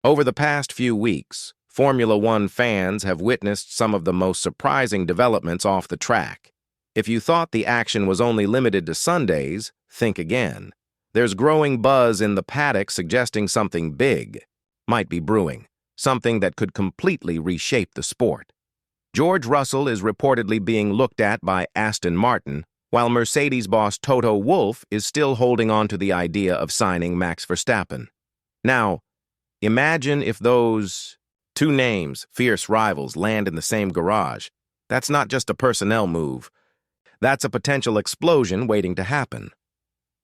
Over the past few weeks, Formula One fans have witnessed some of the most surprising developments off the track. If you thought the action was only limited to Sundays, think again. There's growing buzz in the paddock suggesting something big might be brewing, something that could completely reshape the sport. George Russell is reportedly being looked at by Aston Martin, while Mercedes boss Toto Wolff is still holding on to the idea of signing Max Verstappen. Now, imagine if those two names, fierce rivals, land in the same garage. That's not just a personnel move. That's a potential explosion waiting to happen.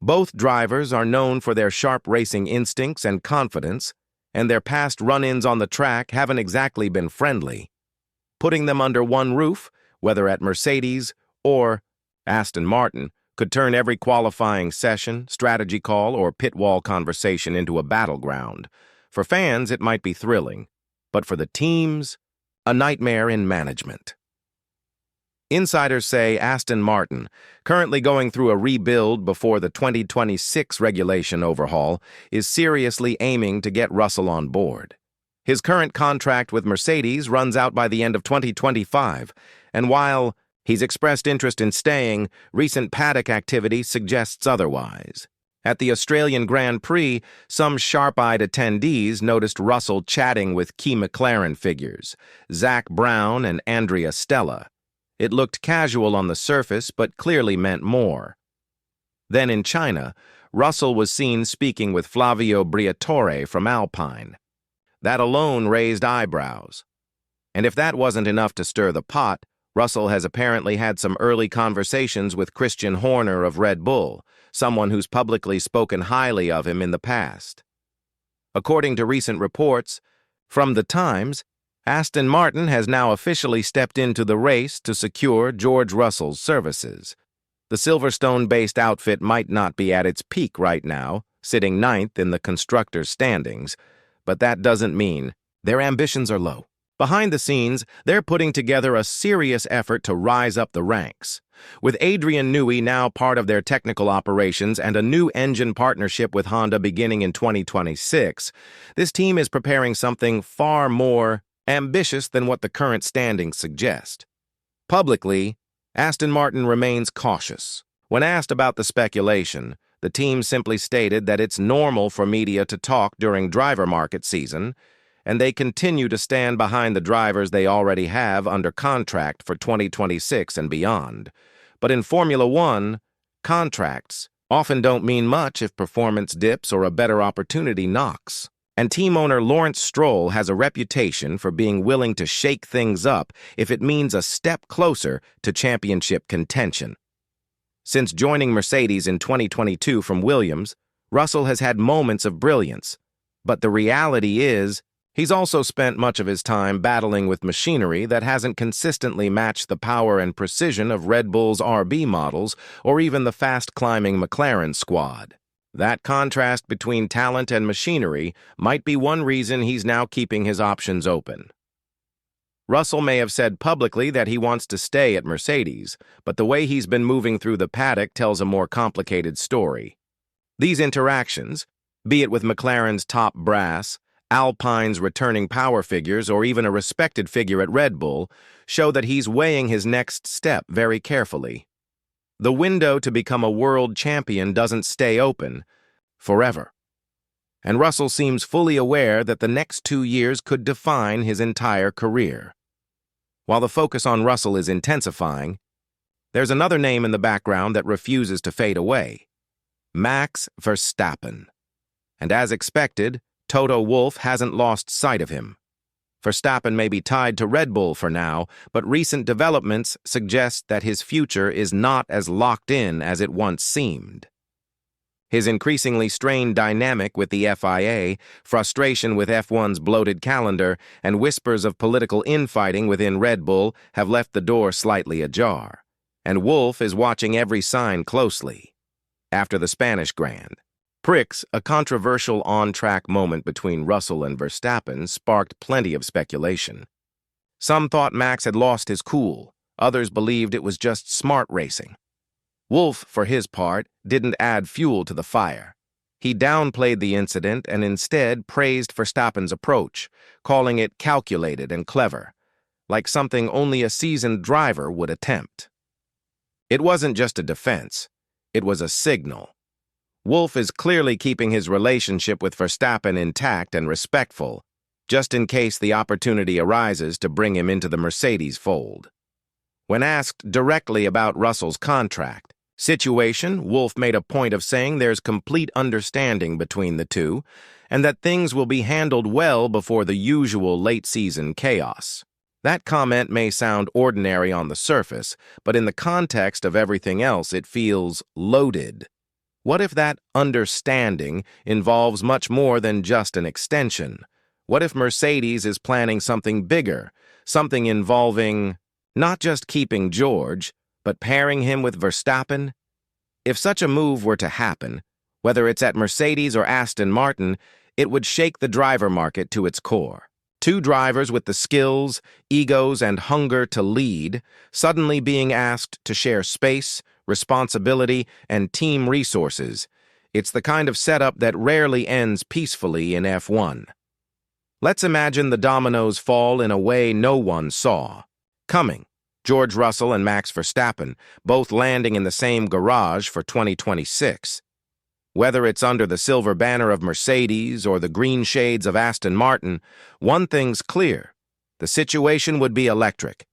Both drivers are known for their sharp racing instincts and confidence, and their past run-ins on the track haven't exactly been friendly. Putting them under one roof, whether at Mercedes or Aston Martin, could turn every qualifying session, strategy call, or pit wall conversation into a battleground. For fans, it might be thrilling, but for the teams, a nightmare in management. Insiders say Aston Martin, currently going through a rebuild before the 2026 regulation overhaul, is seriously aiming to get Russell on board. His current contract with Mercedes runs out by the end of 2025, and while he's expressed interest in staying, recent paddock activity suggests otherwise. At the Australian Grand Prix, some sharp-eyed attendees noticed Russell chatting with key McLaren figures, Zak Brown and Andrea Stella. It looked casual on the surface, but clearly meant more. Then in China, Russell was seen speaking with Flavio Briatore from Alpine. That alone raised eyebrows. And if that wasn't enough to stir the pot, Russell has apparently had some early conversations with Christian Horner of Red Bull, someone who's publicly spoken highly of him in the past. According to recent reports from The Times, Aston Martin has now officially stepped into the race to secure George Russell's services. The Silverstone-based outfit might not be at its peak right now, sitting ninth in the constructors' standings, but that doesn't mean their ambitions are low. Behind the scenes, they're putting together a serious effort to rise up the ranks. With Adrian Newey now part of their technical operations and a new engine partnership with Honda beginning in 2026, this team is preparing something far more ambitious than what the current standings suggest. Publicly, Aston Martin remains cautious. When asked about the speculation, the team simply stated that it's normal for media to talk during driver market season, and they continue to stand behind the drivers they already have under contract for 2026 and beyond. But in Formula One, contracts often don't mean much if performance dips or a better opportunity knocks. And team owner Lawrence Stroll has a reputation for being willing to shake things up if it means a step closer to championship contention. Since joining Mercedes in 2022 from Williams, Russell has had moments of brilliance. But the reality is, he's also spent much of his time battling with machinery that hasn't consistently matched the power and precision of Red Bull's RB models or even the fast-climbing McLaren squad. That contrast between talent and machinery might be one reason he's now keeping his options open. Russell may have said publicly that he wants to stay at Mercedes, but the way he's been moving through the paddock tells a more complicated story. These interactions, be it with McLaren's top brass, Alpine's returning power figures, or even a respected figure at Red Bull, show that he's weighing his next step very carefully. The window to become a world champion doesn't stay open forever. And Russell seems fully aware that the next 2 years could define his entire career. While the focus on Russell is intensifying, there's another name in the background that refuses to fade away: Max Verstappen. And as expected, Toto Wolff hasn't lost sight of him. Verstappen may be tied to Red Bull for now, but recent developments suggest that his future is not as locked in as it once seemed. His increasingly strained dynamic with the FIA, frustration with F1's bloated calendar, and whispers of political infighting within Red Bull have left the door slightly ajar. And Wolff is watching every sign closely. After the Spanish Grand Prix, a controversial on-track moment between Russell and Verstappen sparked plenty of speculation. Some thought Max had lost his cool. Others believed it was just smart racing. Wolff, for his part, didn't add fuel to the fire. He downplayed the incident and instead praised Verstappen's approach, calling it calculated and clever, like something only a seasoned driver would attempt. It wasn't just a defense, it was a signal. Wolff is clearly keeping his relationship with Verstappen intact and respectful, just in case the opportunity arises to bring him into the Mercedes fold. When asked directly about Russell's contract situation, Wolff made a point of saying there's complete understanding between the two and that things will be handled well before the usual late-season chaos. That comment may sound ordinary on the surface, but in the context of everything else, it feels loaded. What if that understanding involves much more than just an extension? What if Mercedes is planning something bigger, something involving not just keeping George, but pairing him with Verstappen? If such a move were to happen, whether it's at Mercedes or Aston Martin, it would shake the driver market to its core. Two drivers with the skills, egos, and hunger to lead, suddenly being asked to share space, responsibility, and team resources. It's the kind of setup that rarely ends peacefully in F1. Let's imagine the dominoes fall in a way no one saw coming. George Russell and Max Verstappen, both landing in the same garage for 2026. Whether it's under the silver banner of Mercedes or the green shades of Aston Martin, one thing's clear: the situation would be electric.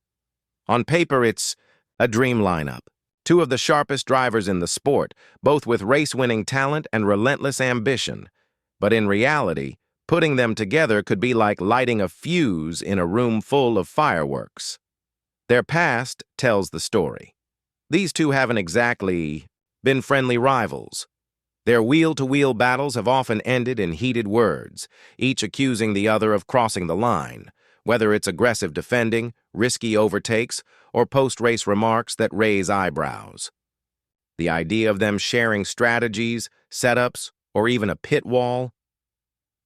On paper, it's a dream lineup. Two of the sharpest drivers in the sport, both with race-winning talent and relentless ambition. But in reality, putting them together could be like lighting a fuse in a room full of fireworks. Their past tells the story. These two haven't exactly been friendly rivals. Their wheel-to-wheel battles have often ended in heated words, each accusing the other of crossing the line, whether it's aggressive defending, risky overtakes, or post-race remarks that raise eyebrows. The idea of them sharing strategies, setups, or even a pit wall,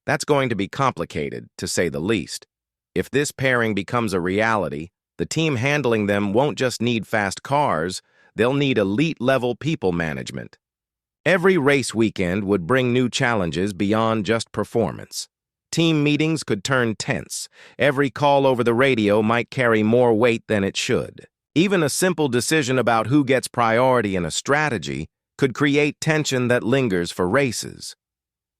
that's going to be complicated, to say the least. If this pairing becomes a reality, the team handling them won't just need fast cars, they'll need elite-level people management. Every race weekend would bring new challenges beyond just performance. Team meetings could turn tense. Every call over the radio might carry more weight than it should. Even a simple decision about who gets priority in a strategy could create tension that lingers for races.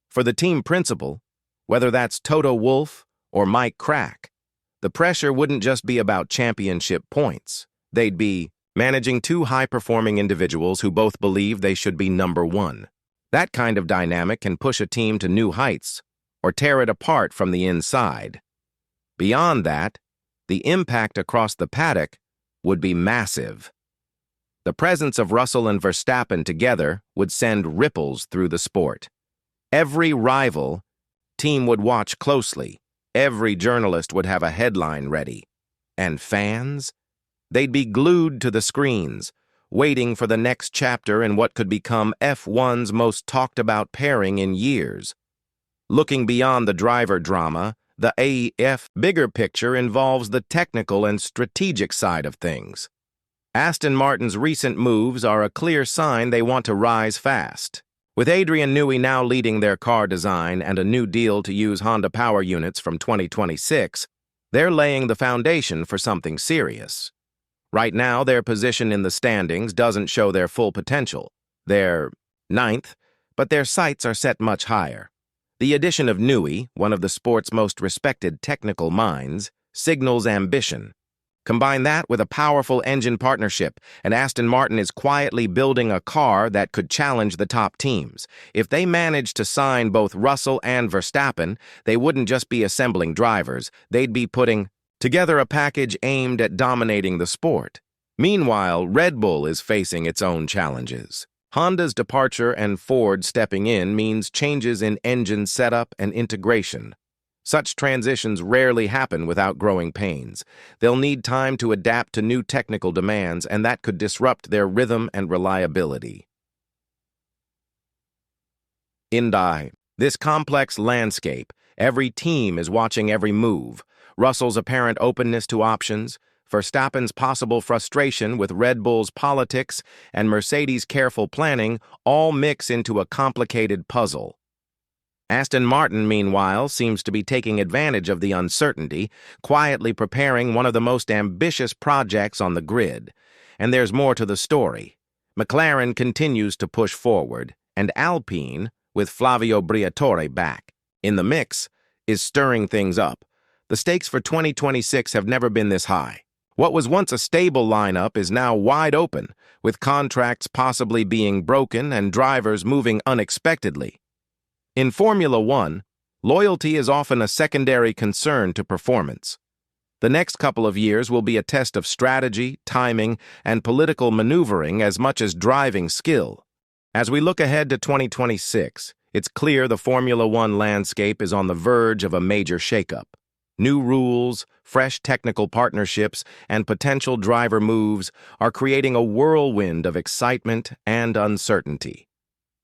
For the team principal, whether that's Toto Wolff or Mike Crack, the pressure wouldn't just be about championship points. They'd be managing two high-performing individuals who both believe they should be number one. That kind of dynamic can push a team to new heights or tear it apart from the inside. Beyond that, the impact across the paddock would be massive. The presence of Russell and Verstappen together would send ripples through the sport. Every rival team would watch closely. Every journalist would have a headline ready. And fans? They'd be glued to the screens, waiting for the next chapter in what could become F1's most talked-about pairing in years. Looking beyond the driver drama, the AEF bigger picture involves the technical and strategic side of things. Aston Martin's recent moves are a clear sign they want to rise fast. With Adrian Newey now leading their car design and a new deal to use Honda power units from 2026, they're laying the foundation for something serious. Right now, their position in the standings doesn't show their full potential. They're 9th, but their sights are set much higher. The addition of Newey, one of the sport's most respected technical minds, signals ambition. Combine that with a powerful engine partnership, and Aston Martin is quietly building a car that could challenge the top teams. If they manage to sign both Russell and Verstappen, they wouldn't just be assembling drivers, they'd be putting together a package aimed at dominating the sport. Meanwhile, Red Bull is facing its own challenges. Honda's departure and Ford stepping in means changes in engine setup and integration. Such transitions rarely happen without growing pains. They'll need time to adapt to new technical demands, and that could disrupt their rhythm and reliability. In this complex landscape, every team is watching every move. Russell's apparent openness to options, Verstappen's possible frustration with Red Bull's politics, and Mercedes' careful planning all mix into a complicated puzzle. Aston Martin, meanwhile, seems to be taking advantage of the uncertainty, quietly preparing one of the most ambitious projects on the grid. And there's more to the story. McLaren continues to push forward, and Alpine, with Flavio Briatore back in the mix, is stirring things up. The stakes for 2026 have never been this high. What was once a stable lineup is now wide open, with contracts possibly being broken and drivers moving unexpectedly. In Formula One, loyalty is often a secondary concern to performance. The next couple of years will be a test of strategy, timing, and political maneuvering as much as driving skill. As we look ahead to 2026, it's clear the Formula One landscape is on the verge of a major shakeup. New rules, fresh technical partnerships, and potential driver moves are creating a whirlwind of excitement and uncertainty.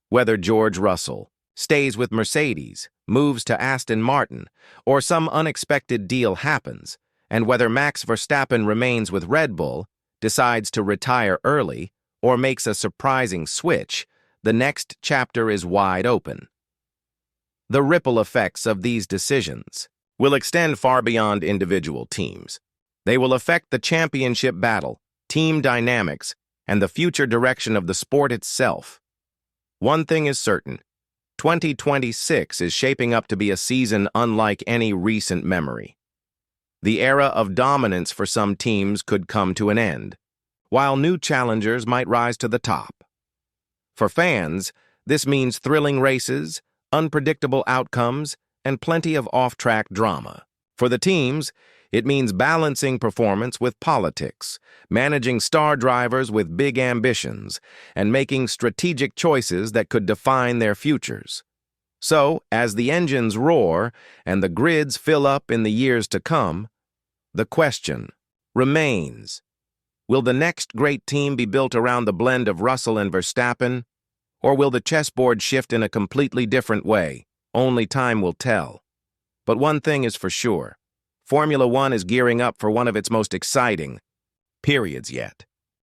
Whether George Russell stays with Mercedes, moves to Aston Martin, or some unexpected deal happens, and whether Max Verstappen remains with Red Bull, decides to retire early, or makes a surprising switch, the next chapter is wide open. The ripple effects of these decisions will extend far beyond individual teams. They will affect the championship battle, team dynamics, and the future direction of the sport itself. One thing is certain: 2026 is shaping up to be a season unlike any recent memory. The era of dominance for some teams could come to an end, while new challengers might rise to the top. For fans, this means thrilling races, unpredictable outcomes, and plenty of off-track drama. For the teams, it means balancing performance with politics, managing star drivers with big ambitions, and making strategic choices that could define their futures. So, as the engines roar and the grids fill up in the years to come, the question remains: will the next great team be built around the blend of Russell and Verstappen, or will the chessboard shift in a completely different way? Only time will tell. But one thing is for sure: Formula One is gearing up for one of its most exciting periods yet.